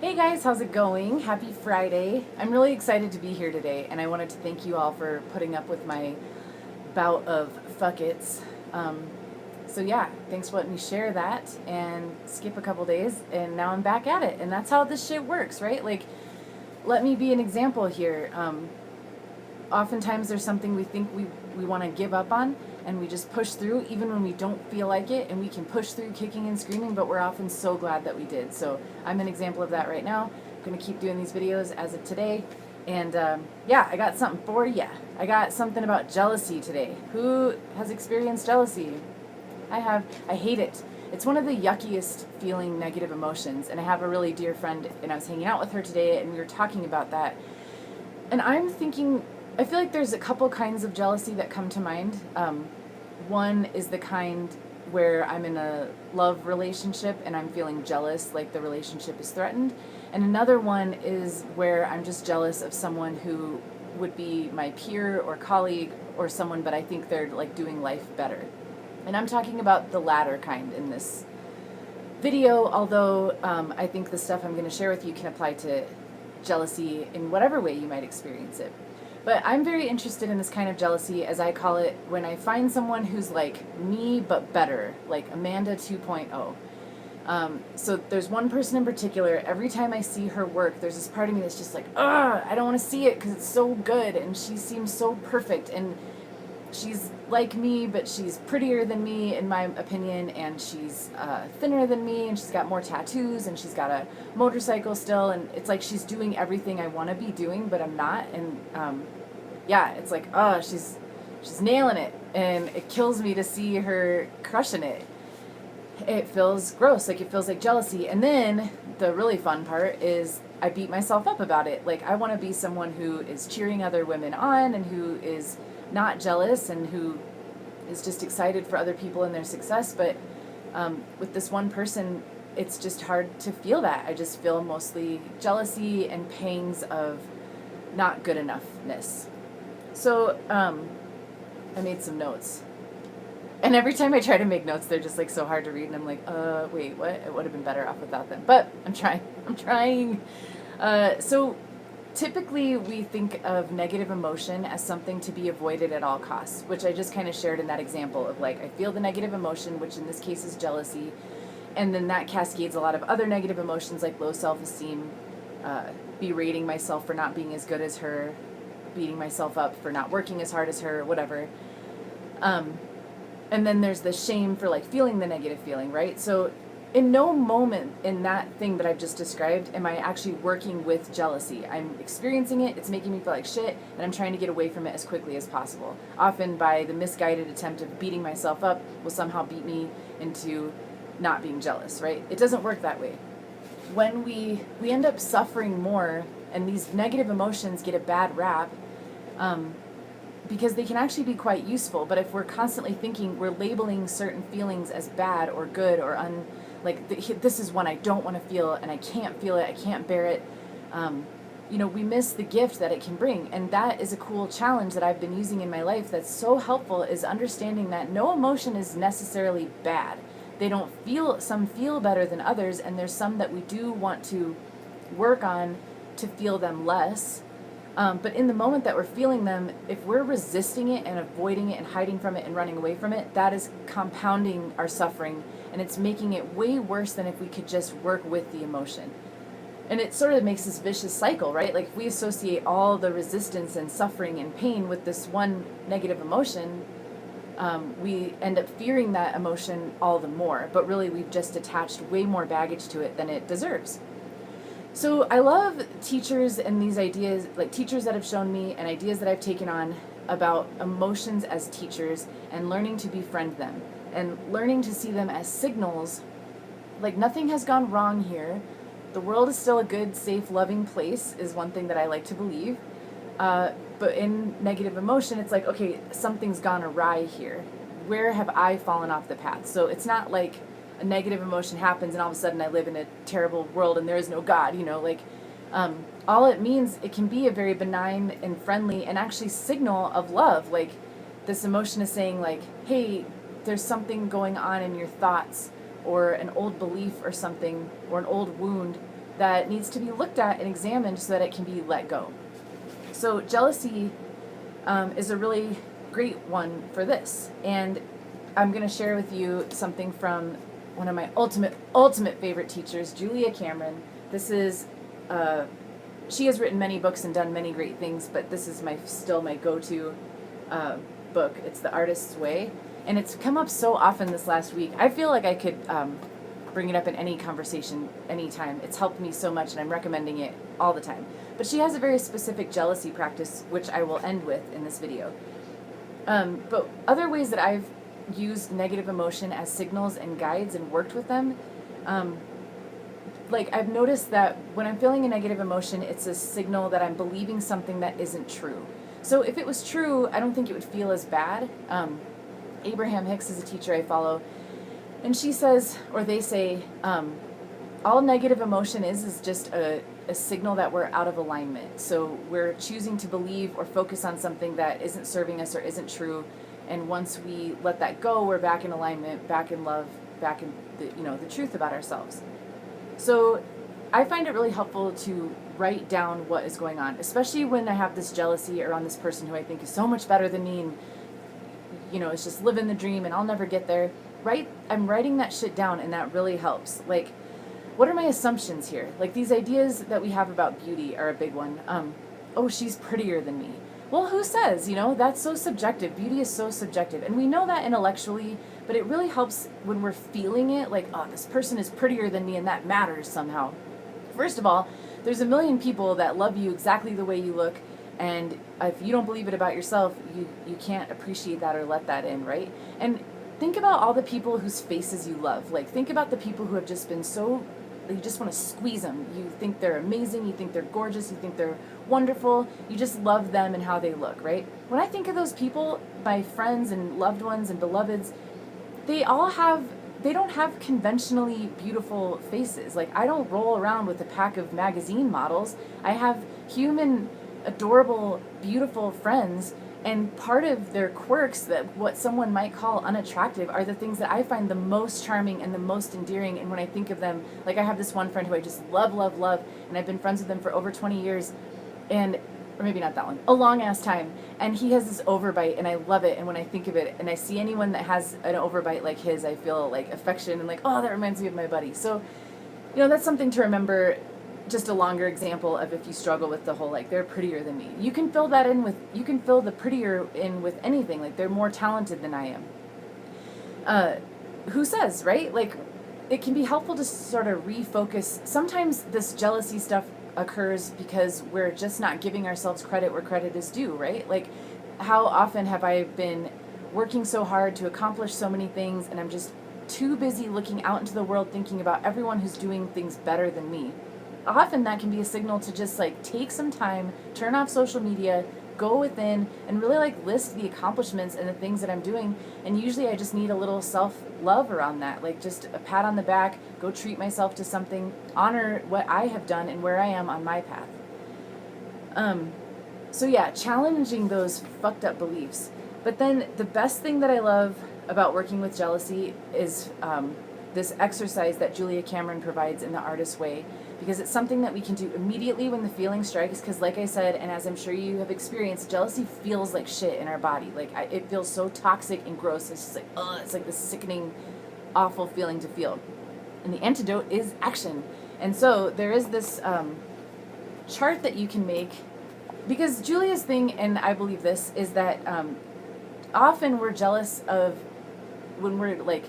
Hey guys, how's it going? Happy Friday. I'm really excited to be here today, and I wanted to thank you all for putting up with my bout of fuckets. Um, yeah, thanks for letting me share that and skip a couple days, and now I'm back at it. And that's how this shit works, right? Like, let me be an example here. Oftentimes there's something we think we want to give up on, and we just push through even when we don't feel like it, and we can push through kicking and screaming, but we're often so glad that we did. So I'm an example of that right now. I'm going to keep doing these videos as of today. And yeah, I got something for you. I got something about jealousy today. Who has experienced jealousy? I have. I hate it. It's one of the yuckiest feeling negative emotions, and I have a really dear friend, and I was hanging out with her today, and we were talking about that. And I'm thinking, I feel like there's a couple kinds of jealousy that come to mind. One is the kind where I'm in a love relationship and I'm feeling jealous, like the relationship is threatened. And another one is where I'm just jealous of someone who would be my peer or colleague or someone, but I think they're like doing life better. And I'm talking about the latter kind in this video, although I think the stuff I'm going to share with you can apply to jealousy in whatever way you might experience it. But I'm very interested in this kind of jealousy, as I call it, when I find someone who's like me but better, like Amanda 2.0. So there's one person in particular, every time I see her work, there's this part of me that's just like, ugh, I don't want to see it because it's so good and she seems so perfect, and she's like me, but she's prettier than me, in my opinion, and she's thinner than me, and she's got more tattoos, and she's got a motorcycle still, and it's like she's doing everything I want to be doing, but I'm not, and yeah, it's like, oh, she's nailing it, and it kills me to see her crushing it. It feels gross, like it feels like jealousy, and then the really fun part is I beat myself up about it. Like, I want to be someone who is cheering other women on and who is not jealous and who is just excited for other people and their success. But with this one person, it's just hard to feel that. I just feel mostly jealousy and pangs of not good enoughness. So I made some notes. And every time I try to make notes, they're just like so hard to read. And I'm like, wait, what? It would have been better off without them. But I'm trying. I'm trying. So typically we think of negative emotion as something to be avoided at all costs, which I just kind of shared in that example of like, I feel the negative emotion, which in this case is jealousy. And then that cascades a lot of other negative emotions like low self-esteem, berating myself for not being as good as her, beating myself up for not working as hard as her, whatever. And then there's the shame for like feeling the negative feeling, right? So in no moment in that thing that I've just described am I actually working with jealousy. I'm experiencing it, it's making me feel like shit, and I'm trying to get away from it as quickly as possible. Often by the misguided attempt of beating myself up will somehow beat me into not being jealous, right? It doesn't work that way. When we end up suffering more, and these negative emotions get a bad rap, because they can actually be quite useful, but if we're constantly thinking, we're labeling certain feelings as bad or good or this is one I don't want to feel, and I can't feel it, I can't bear it, we miss the gift that it can bring. And that is a cool challenge that I've been using in my life that's so helpful, is understanding that no emotion is necessarily bad. Some feel better than others, and there's some that we do want to work on to feel them less. But in the moment that we're feeling them, if we're resisting it and avoiding it and hiding from it and running away from it, that is compounding our suffering, and it's making it way worse than if we could just work with the emotion. And it sort of makes this vicious cycle, right? Like, if we associate all the resistance and suffering and pain with this one negative emotion, we end up fearing that emotion all the more, but really we've just attached way more baggage to it than it deserves. So I love teachers and these ideas, like teachers that have shown me and ideas that I've taken on about emotions as teachers, and learning to befriend them and learning to see them as signals. Like, nothing has gone wrong here. The world is still a good, safe, loving place, is one thing that I like to believe. But in negative emotion, it's like, okay, something's gone awry here. Where have I fallen off the path? So it's not like a negative emotion happens and all of a sudden I live in a terrible world and there is no God, all it means, it can be a very benign and friendly and actually signal of love. Like, this emotion is saying like, hey, there's something going on in your thoughts, or an old belief or something, or an old wound that needs to be looked at and examined so that it can be let go. So jealousy is a really great one for this. And I'm going to share with you something from one of my ultimate favorite teachers, Julia Cameron. This is, she has written many books and done many great things, but this is still my go-to book. It's The Artist's Way. And it's come up so often this last week. I feel like I could bring it up in any conversation, anytime. It's helped me so much, and I'm recommending it all the time. But she has a very specific jealousy practice, which I will end with in this video. But other ways that I've used negative emotion as signals and guides and worked with them, like I've noticed that when I'm feeling a negative emotion, it's a signal that I'm believing something that isn't true. So if it was true, I don't think it would feel as bad. Abraham Hicks is a teacher I follow, and she says, or they say, all negative emotion is just a signal that we're out of alignment. So we're choosing to believe or focus on something that isn't serving us or isn't true. And once we let that go, we're back in alignment, back in love, back in the truth about ourselves. So I find it really helpful to write down what is going on, especially when I have this jealousy around this person who I think is so much better than me, and it's just living the dream and I'll never get there. I'm writing that shit down, and that really helps. Like, what are my assumptions here? Like, these ideas that we have about beauty are a big one. Oh, she's prettier than me. Well, who says? That's so subjective. Beauty is so subjective. And we know that intellectually, but it really helps when we're feeling it, like, oh, this person is prettier than me, and that matters somehow. First of all, there's a million people that love you exactly the way you look, and if you don't believe it about yourself, you can't appreciate that or let that in, right? And think about all the people whose faces you love. Like, think about the people who have just been so, you just want to squeeze them. You think they're amazing, you think they're gorgeous, you think they're wonderful, you just love them and how they look, right? When I think of those people, my friends and loved ones and beloveds, they don't have conventionally beautiful faces. Like, I don't roll around with a pack of magazine models. I have human, adorable, beautiful friends, and part of their quirks, that what someone might call unattractive, are the things that I find the most charming and the most endearing. And when I think of them, like, I have this one friend who I just love, and I've been friends with him for over 20 years, or maybe not that long, a long ass time. And he has this overbite, and I love it. And when I think of it, and I see anyone that has an overbite like his, I feel like affection and like, oh, that reminds me of my buddy. So, that's something to remember. Just a longer example of if you struggle with the whole, like, they're prettier than me. You can fill the prettier in with anything. Like, they're more talented than I am. Who says, right? Like, it can be helpful to sort of refocus. Sometimes this jealousy stuff occurs because we're just not giving ourselves credit where credit is due, right? Like, how often have I been working so hard to accomplish so many things, and I'm just too busy looking out into the world thinking about everyone who's doing things better than me? Often that can be a signal to just, like, take some time, turn off social media, go within, and really, like, list the accomplishments and the things that I'm doing. And usually I just need a little self-love around that, like just a pat on the back, go treat myself to something, honor what I have done and where I am on my path. So yeah, challenging those fucked up beliefs. But then the best thing that I love about working with jealousy is this exercise that Julia Cameron provides in The Artist's Way, because it's something that we can do immediately when the feeling strikes. Because like I said, and as I'm sure you have experienced, jealousy feels like shit in our body. Like, it feels so toxic and gross. It's just like, it's like this sickening, awful feeling to feel. And the antidote is action. And so there is this chart that you can make, because Julia's thing, and I believe this, is that often we're jealous of when we're, like,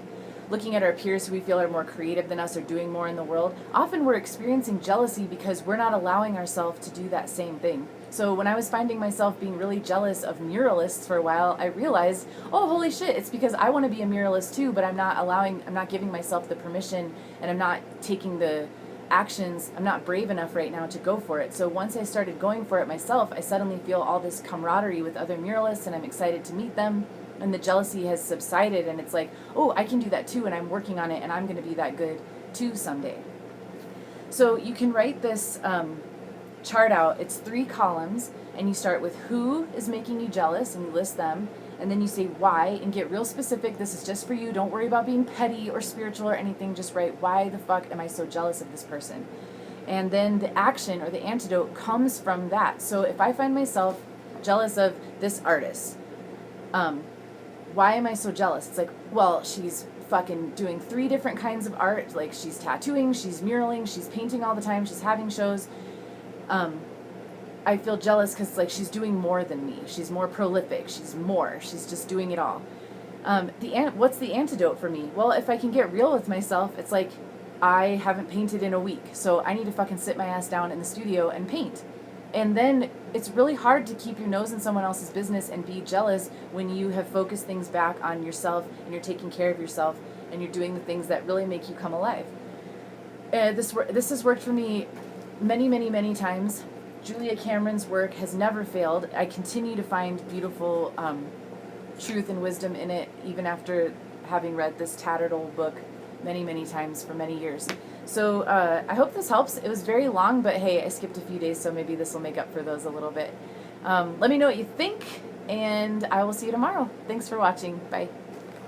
looking at our peers who we feel are more creative than us or doing more in the world. Often we're experiencing jealousy because we're not allowing ourselves to do that same thing. So when I was finding myself being really jealous of muralists for a while, I realized, oh, holy shit, it's because I want to be a muralist too, but I'm not giving myself the permission, and I'm not taking the actions. I'm not brave enough right now to go for it. So once I started going for it myself, I suddenly feel all this camaraderie with other muralists, and I'm excited to meet them. And the jealousy has subsided, and it's like, oh, I can do that too, and I'm working on it, and I'm going to be that good too someday. So you can write this chart out. It's 3 columns, and you start with who is making you jealous, and you list them, and then you say why, and get real specific. This is just for you. Don't worry about being petty or spiritual or anything. Just write, why the fuck am I so jealous of this person? And then the action or the antidote comes from that. So if I find myself jealous of this artist, why am I so jealous? It's like, well, she's fucking doing 3 different kinds of art. Like, she's tattooing, she's muraling, she's painting all the time, she's having shows. I feel jealous because, like, she's doing more than me. She's more prolific. She's just doing it all. What's the antidote for me? Well, if I can get real with myself, it's like, I haven't painted in a week, so I need to fucking sit my ass down in the studio and paint. And then it's really hard to keep your nose in someone else's business and be jealous when you have focused things back on yourself and you're taking care of yourself and you're doing the things that really make you come alive. This has worked for me many, many, many times. Julia Cameron's work has never failed. I continue to find beautiful truth and wisdom in it, even after having read this tattered old book many, many times for many years. So I hope this helps. It was very long, but hey, I skipped a few days, so maybe this will make up for those a little bit. Let me know what you think, and I will see you tomorrow. Thanks for watching. Bye.